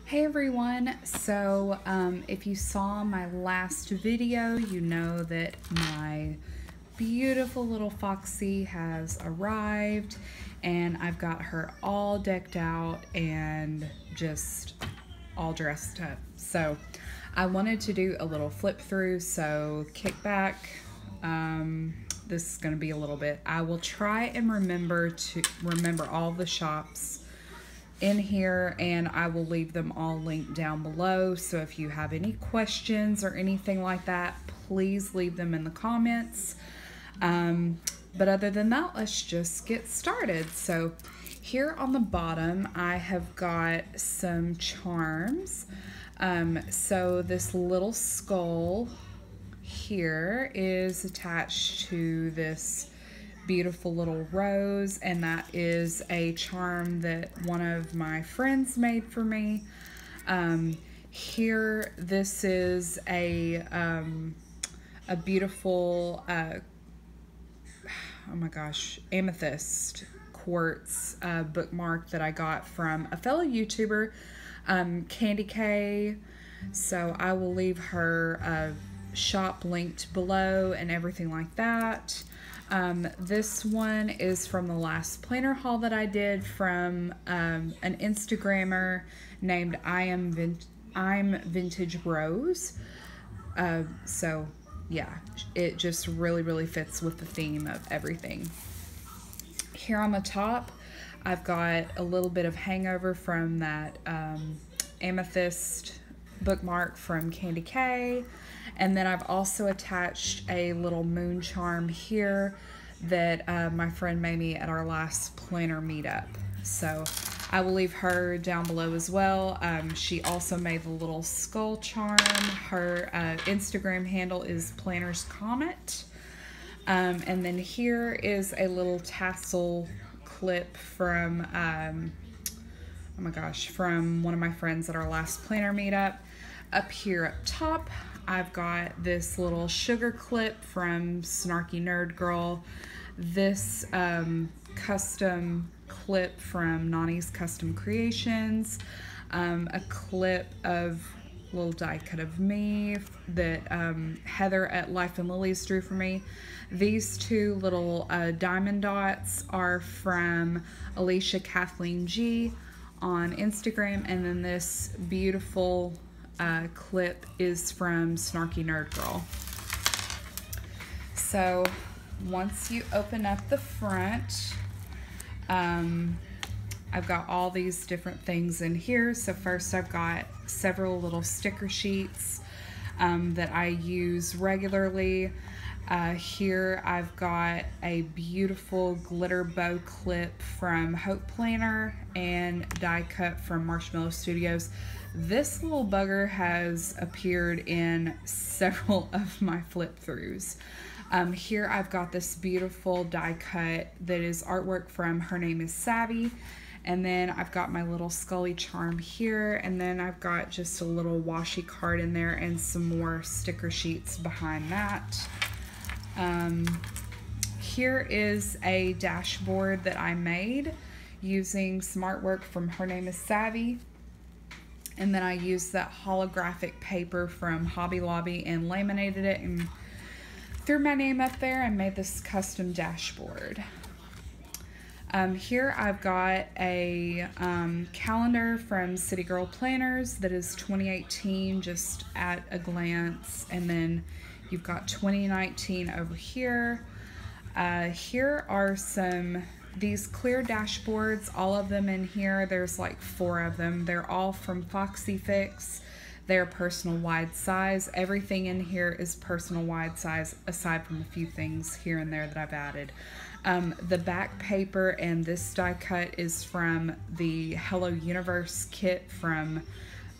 Hey everyone, so if you saw my last video, you know that my beautiful little Foxy has arrived and I've got her all decked out and just all dressed up. So I wanted to do a little flip through, so kick back. This is going to be a little bit. I will try and remember all the shops in here, and I will leave them all linked down below. So if you have any questions or anything like that, please leave them in the comments. But other than that, let's just get started. So here on the bottom, I have got some charms. So this little skull here is attached to this beautiful little rose, and that is a charm that one of my friends made for me. Here, this is a beautiful oh my gosh, amethyst quartz bookmark that I got from a fellow YouTuber, Candy K. So I will leave her shop linked below and everything like that. This one is from the last planner haul that I did from an Instagrammer named I'm Vintage Rose. So yeah, it just really fits with the theme of everything. Here on the top, I've got a little bit of hangover from that amethyst bookmark from Candy K. And then I've also attached a little moon charm here that my friend made me at our last planner meetup. So I will leave her down below as well. She also made the little skull charm. Her Instagram handle is Planner's Comet. And then here is a little tassel clip from, oh my gosh, from one of my friends at our last planner meetup. Up here up top, I've got this little sugar clip from Snarky Nerd Girl. This custom clip from Nani's Custom Creations. A clip of a little die cut of me that Heather at LifeNLilies drew for me. These two little diamond dots are from Alicia Kathleen G on Instagram, and then this beautiful clip is from Snarky Nerd Girl. So once you open up the front, I've got all these different things in here. So first I've got several little sticker sheets that I use regularly. Here I've got a beautiful glitter bow clip from Hope Planner and die cut from Marshmallow Studios. This little bugger has appeared in several of my flip throughs. Here I've got this beautiful die cut that is artwork from Her Name is Savvy. And then I've got my little Scully charm here, and then I've got just a little washi card in there and some more sticker sheets behind that. Here is a dashboard that I made using some artwork from Her Name is Savvy. And then I used that holographic paper from Hobby Lobby and laminated it and threw my name up there and made this custom dashboard. Here I've got a calendar from City Girl Planners that is 2018 just at a glance, and then you've got 2019 over here. Here are these clear dashboards, all of them in here. There's like 4 of them. They're all from Foxy Fix. They're personal wide size. Everything in here is personal wide size, aside from a few things here and there that I've added. The back paper and this die cut is from the Hello Universe kit from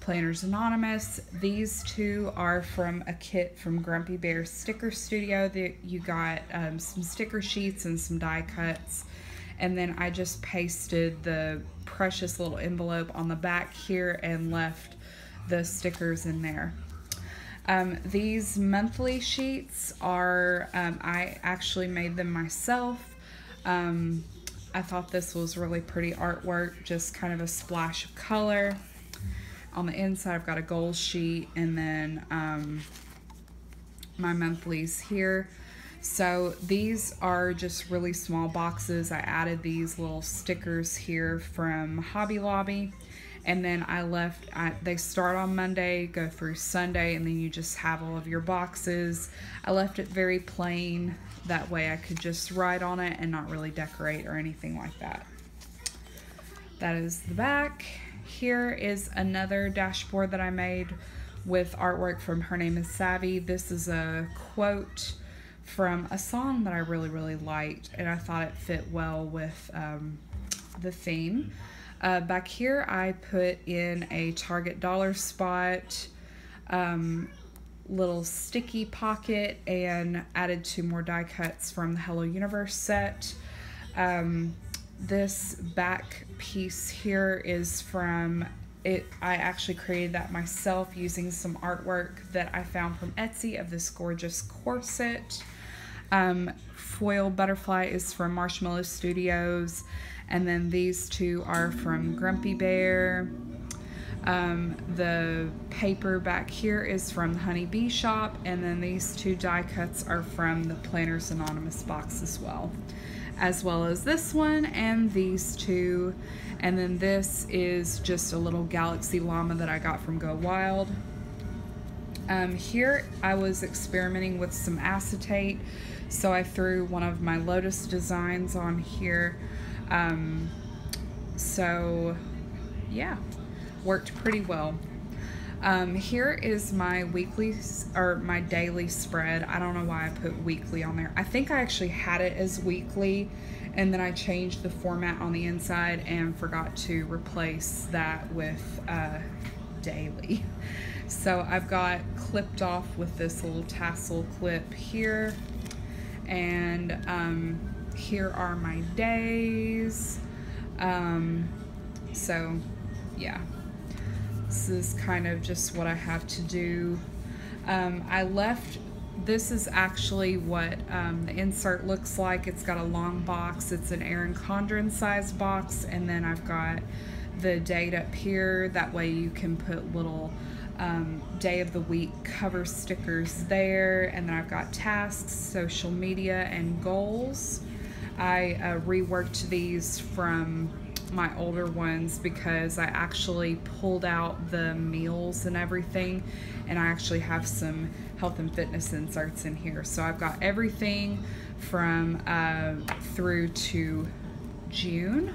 Planners Anonymous. These two are from a kit from Grumpy Bear Sticker Studio that you got some sticker sheets and some die cuts. And then I just pasted the precious little envelope on the back here and left the stickers in there. These monthly sheets are, I actually made them myself. I thought this was really pretty artwork, just kind of a splash of color. on the inside I've got a goals sheet, and then my monthlies here. So these are just really small boxes. I added these little stickers here from Hobby Lobby, and then they start on Monday, go through Sunday, and then you just have all of your boxes. I left it very plain, that way I could just write on it and not really decorate or anything like that. That is the back. Here is another dashboard that I made with artwork from Her Name is Savvy. This is a quote from a song that I really liked, and I thought it fit well with the theme. Back here I put in a Target dollar spot, little sticky pocket, and added 2 more die cuts from the Hello Universe set. This back piece here is from I actually created that myself using some artwork that I found from Etsy of this gorgeous corset. Foil butterfly is from Marshmallow Studios, and then these 2 are from Grumpy Bear. The paper back here is from the Honey Bee Shop, and then these 2 die cuts are from the Planners Anonymous box as well as this one and these 2. And then this is just a little galaxy llama that I got from Go Wild. Here I was experimenting with some acetate, so I threw one of my lotus designs on here. So yeah, worked pretty well. Here is my my daily spread. I don't know why I put weekly on there. I think I actually had it as weekly, and then I changed the format on the inside and forgot to replace that with daily. So I've got clipped off with this little tassel clip here, and here are my days. So yeah, this is kind of just what I have to do. This is actually what the insert looks like. It's got a long box. It's an Erin Condren size box, and then I've got the date up here. That way you can put little day of the week cover stickers there. And then I've got tasks, social media, and goals. I reworked these from my older ones because I actually pulled out the meals and everything, and I actually have some health and fitness inserts in here. So I've got everything from through to June.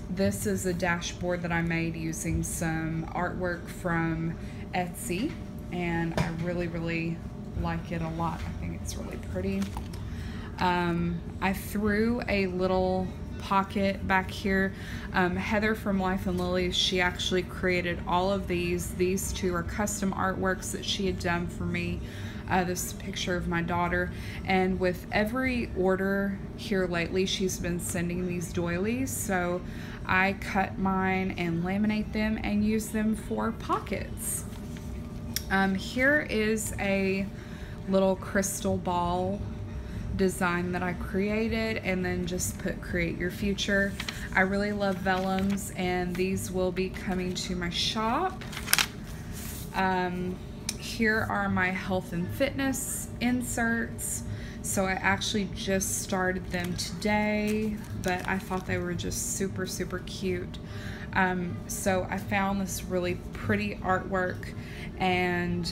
This is a dashboard that I made using some artwork from Etsy, and I really like it a lot. I think it's really pretty. I threw a little pocket back here. Heather from LifeNLilies, she actually created all of these. These 2 are custom artworks that she had done for me. This is a picture of my daughter, and with every order here lately, she's been sending these doilies, so I cut mine and laminate them and use them for pockets. Here is a little crystal ball design that I created, and then just put create your future. I really love vellums, and these will be coming to my shop. Here are my health and fitness inserts. So I actually just started them today, but I thought they were just super cute. So I found this really pretty artwork and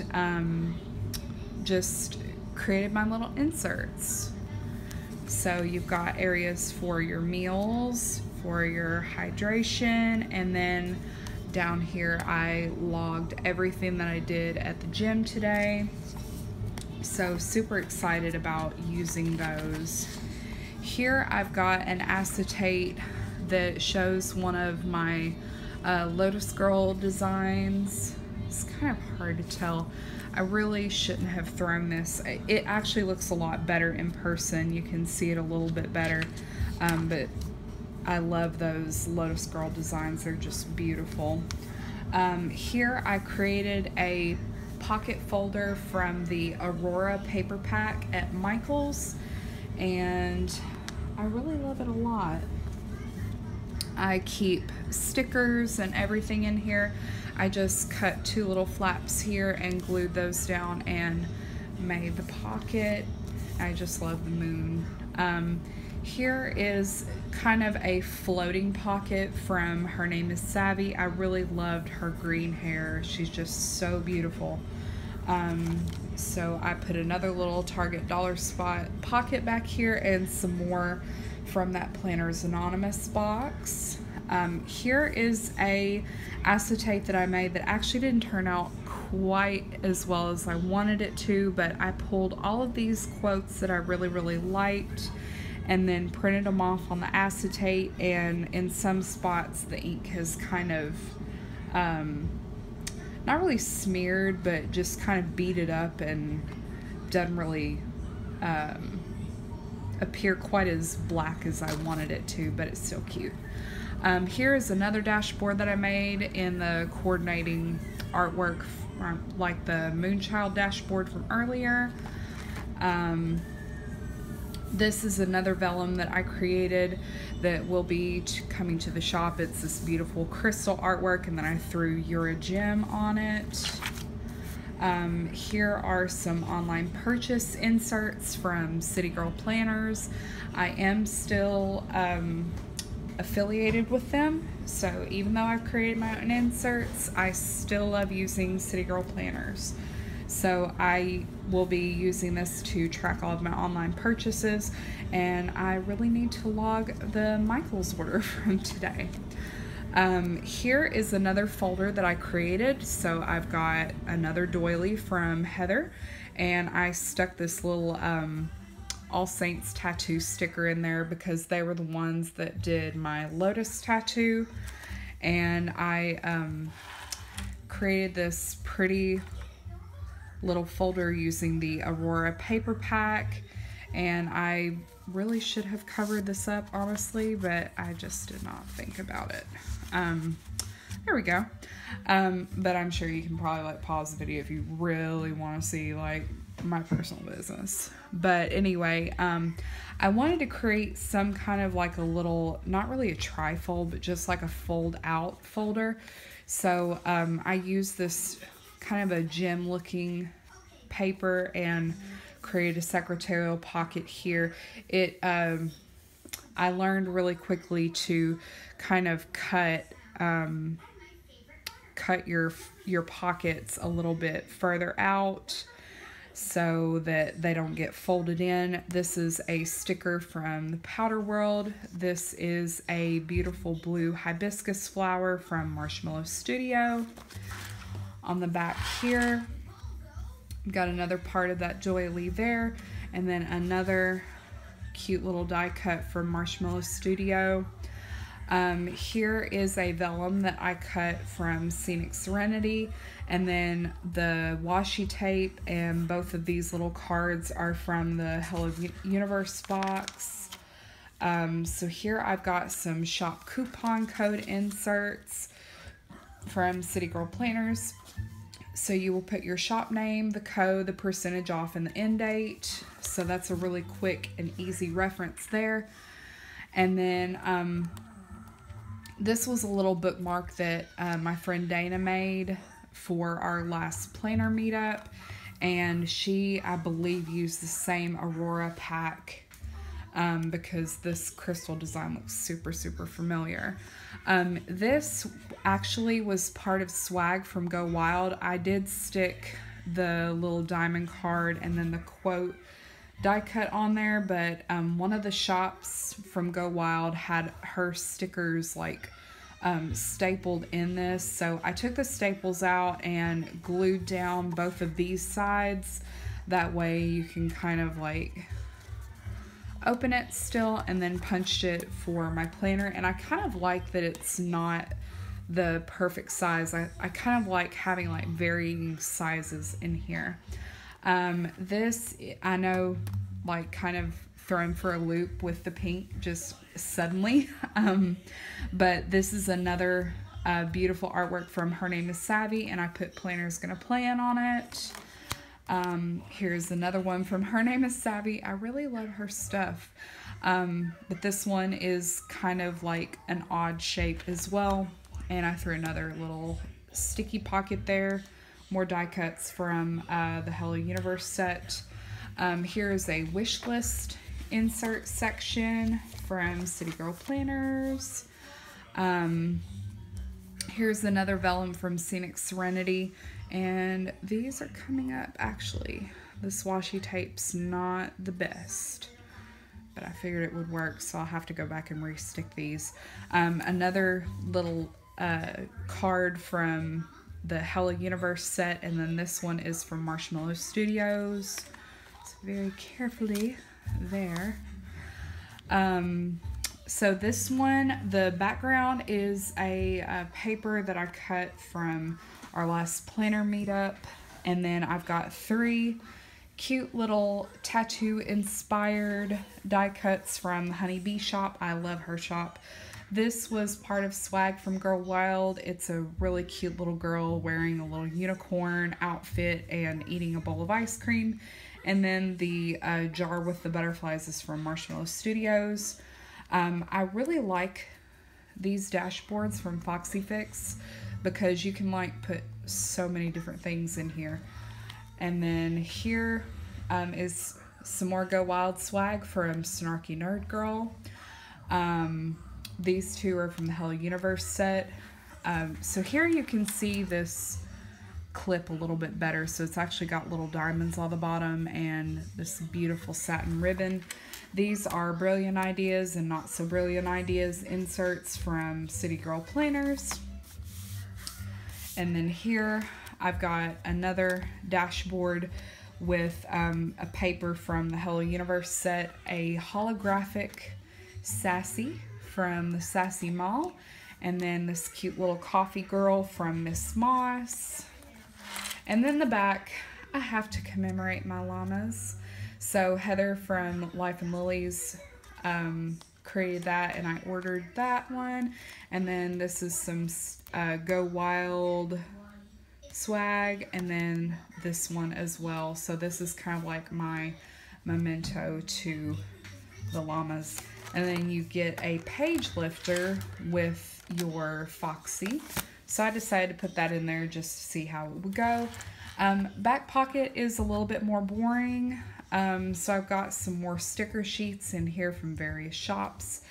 just created my little inserts. So you've got areas for your meals, for your hydration, and then down here I logged everything that I did at the gym today. So super excited about using those. Here I've got an acetate that shows one of my Lotus Girl designs. It's kind of hard to tell. I really shouldn't have thrown this. It actually looks a lot better in person. You can see it a little bit better, but I love those Lotus Girl designs. They're just beautiful. Here I created a pocket folder from the Aurora paper pack at Michael's, and I really love it a lot. I keep stickers and everything in here. I just cut 2 little flaps here and glued those down and made the pocket. I just love the moon. Here is kind of a floating pocket from Her Name is Savvy. I really loved her green hair. She's just so beautiful. So I put another little Target dollar spot pocket back here and some more from that Planners Anonymous box. Here is a acetate that I made that actually didn't turn out quite as well as I wanted it to, but I pulled all of these quotes that I really liked and then printed them off on the acetate, and in some spots the ink has kind of not really smeared, but just kind of beaded up and doesn't really appear quite as black as I wanted it to, but it's still cute. Here is another dashboard that I made in the coordinating artwork, like the Moonchild dashboard from earlier. This is another vellum that I created that will be coming to the shop. It's this beautiful crystal artwork, and then I threw You're a Gem on it. Here are some online purchase inserts from City Girl Planners. I am still affiliated with them, so even though I've created my own inserts, I still love using City Girl Planners. So I will be using this to track all of my online purchases, and I really need to log the Michaels order from today. Here is another folder that I created. So I've got another doily from Heather, and I stuck this little All Saints tattoo sticker in there because they were the ones that did my lotus tattoo, and I created this pretty little folder using the Aurora paper pack, and I really should have covered this up, honestly, but I just did not think about it. There we go. But I'm sure you can probably like pause the video if you really want to see like my personal business. But anyway, I wanted to create some kind of like a little, not really a trifold, but just like a fold out folder. So I used this kind of a gem looking paper and created a secretarial pocket here. It I learned really quickly to kind of cut your pockets a little bit further out so that they don't get folded in. This is a sticker from the Powder World. This is a beautiful blue hibiscus flower from Marshmallow Studio. On the back here, got another part of that doily there, and then another cute little die cut from Marshmallow Studio. Here is a vellum that I cut from Scenic Serenity, and then the washi tape and both of these little cards are from the Hello Universe box. So here I've got some shop coupon code inserts from City Girl Planners. So you will put your shop name, the code, the percentage off, and the end date. So that's a really quick and easy reference there. And then this was a little bookmark that my friend Dana made for our last planner meetup. And she, I believe, used the same Aurora pack because this crystal design looks super familiar. This actually was part of swag from Go Wild. I did stick the little diamond card and then the quote die cut on there, but one of the shops from Go Wild had her stickers like stapled in this, so I took the staples out and glued down both of these sides. That way you can kind of like open it still, and then punched it for my planner. And I kind of like that it's not the perfect size. I kind of like having like varying sizes in here. This, I know, like kind of thrown for a loop with the pink just suddenly. But this is another beautiful artwork from Her Name is Savvy, and I put Planner's Gonna Plan on it. Here's another one from Her Name is Savvy. I really love her stuff. But this one is kind of like an odd shape as well. And I threw another little sticky pocket there. More die cuts from the Hello Universe set. Here is a wish list insert section from City Girl Planners. Here's another vellum from Scenic Serenity, and these are coming up actually. This washi tape's not the best, but I figured it would work, so I'll have to go back and re-stick these. Another little card from the Hello Universe set, and then this one is from Marshmallow Studios. So very carefully there. So this one, the background is a paper that I cut from our last planner meetup, and then I've got 3 cute little tattoo inspired die cuts from the Honeybee shop. I love her shop. This was part of swag from Girl Wild. It's a really cute little girl wearing a little unicorn outfit and eating a bowl of ice cream. And then the jar with the butterflies is from Marshmallow Studios. I really like these dashboards from Foxy Fix because you can like put so many different things in here. And then here is some more Go Wild swag from Snarky Nerd Girl. These 2 are from the Hello Universe set. So here you can see this clip a little bit better. So it's actually got little diamonds on the bottom and this beautiful satin ribbon. These are Brilliant Ideas and Not So Brilliant Ideas inserts from City Girl Planners. And then here I've got another dashboard with a paper from the Hello Universe set, a holographic Sassy from the Sassy Mall, and then this cute little coffee girl from Miss Moss. And then the back, I have to commemorate my llamas. So Heather from LifeNLilies created that, and I ordered that one. And then this is some Go Wild swag, and then this one as well. So this is kind of like my memento to the llamas. And then you get a page lifter with your Foxy. So I decided to put that in there just to see how it would go. Back pocket is a little bit more boring. So I've got some more sticker sheets in here from various shops.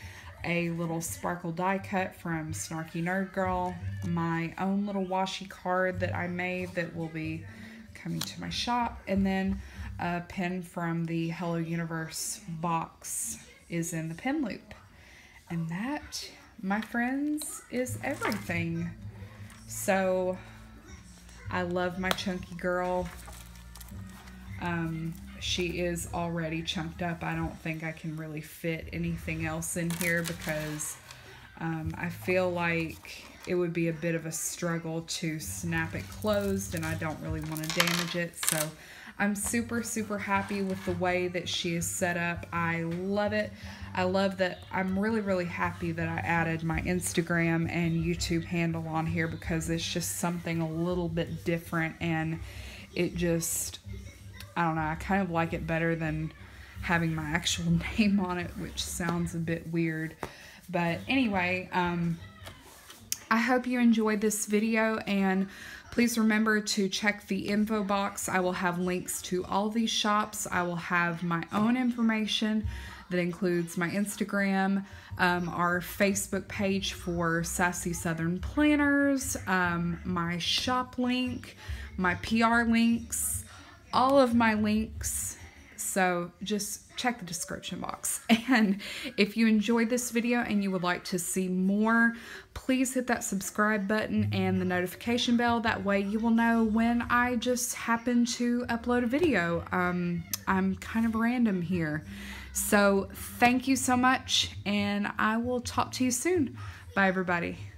A little sparkle die cut from Snarky Nerd Girl. My own little washi card that I made that will be coming to my shop. And then a pen from the Hello Universe box is in the pen loop. And that, my friends, is everything. So I love my chunky girl. She is already chunked up. I don't think I can really fit anything else in here because I feel like it would be a bit of a struggle to snap it closed, and I don't really want to damage it. So I'm super, super happy with the way that she is set up. I love it. I love that. I'm really, really happy that I added my Instagram and YouTube handle on here because it's just something a little bit different, and it just, I don't know, I kind of like it better than having my actual name on it, which sounds a bit weird. But anyway, I hope you enjoyed this video, and please remember to check the info box. I will have links to all these shops. I will have my own information that includes my Instagram, our Facebook page for Sassy Southern Planners, my shop link, my PR links, all of my links. So just check the description box. And if you enjoyed this video and you would like to see more, please hit that subscribe button and the notification bell. That way you will know when I just happen to upload a video. I'm kind of random here. So thank you so much, and I will talk to you soon. Bye, everybody.